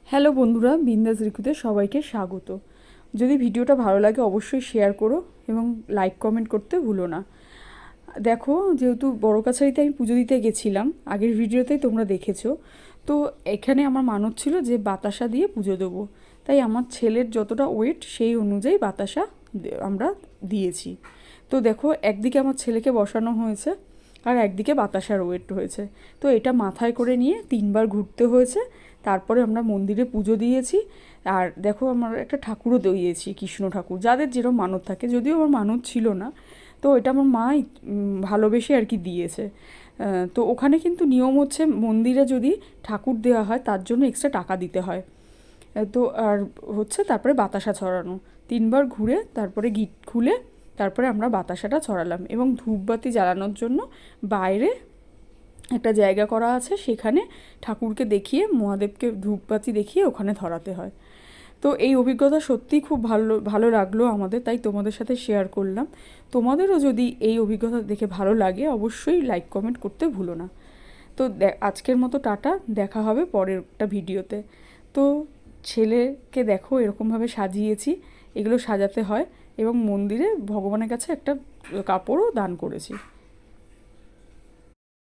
Hello বন্ধুরা, বিন্দাস রিকুতে সবাইকে স্বাগত। যদি ভিডিওটা ভালো লাগে অবশ্যই শেয়ার করো এবং লাইক কমেন্ট করতে ভুলো না। দেখো, যেহেতু বড় কাছারিতে আমি পুজো দিতে গেছিলাম, আগের ভিডিওতেই তোমরা দেখেছো। তো এখানে আমার মানত ছিল যে বাতাসা দিয়ে পুজো দেবো, তাই আমার ছেলের যতটা ওয়েট সেই অনুযায়ী বাতাসা আমরা দিয়েছি। তো দেখো, একদিকে আমার ছেলেকে বসানো হয়েছে আর একদিকে বাতাসার ওয়েট হয়েছে। তো এটা মাথায় করে নিয়ে 3বার ঘুরতে হয়েছে। তারপরে আমরা মন্দিরে পুজো দিয়েছি। আর দেখো, আমার একটা ঠাকুরও দিয়েছি, কৃষ্ণ ঠাকুর, যাদের যেরকম মানত থাকে। যদিও আমার মানত ছিল না, তো এটা আমার মাই ভালোবেসে আর কি দিয়েছে। তো ওখানে কিন্তু নিয়ম হচ্ছে, মন্দিরে যদি ঠাকুর দেওয়া হয় তার জন্য এক্সট্রা টাকা দিতে হয়। তো আর হচ্ছে তারপরে বাতাসা ছড়ানো, 3বার ঘুরে তারপরে গিট খুলে তারপরে আমরা বাতাসাটা ছড়ালাম। এবং ধূপবাতি জ্বালানোর জন্য বাইরে একটা জায়গা করা আছে, সেখানে ঠাকুরকে দেখিয়ে, মহাদেবকে ধূপবাতি দেখিয়ে ওখানে ধরাতে হয়। তো এই অভিজ্ঞতা সত্যিই খুব ভালো ভালো লাগলো আমাদের, তাই তোমাদের সাথে শেয়ার করলাম। তোমাদেরও যদি এই অভিজ্ঞতা দেখে ভালো লাগে অবশ্যই লাইক কমেন্ট করতে ভুলো না। তো আজকের মতো টাটা, দেখা হবে পরের একটা ভিডিওতে। তো ছেলেকে দেখো এরকমভাবে সাজিয়েছি, এগুলো সাজাতে হয়। এবং মন্দিরে ভগবানের কাছে একটা কাপড়ও দান করেছি।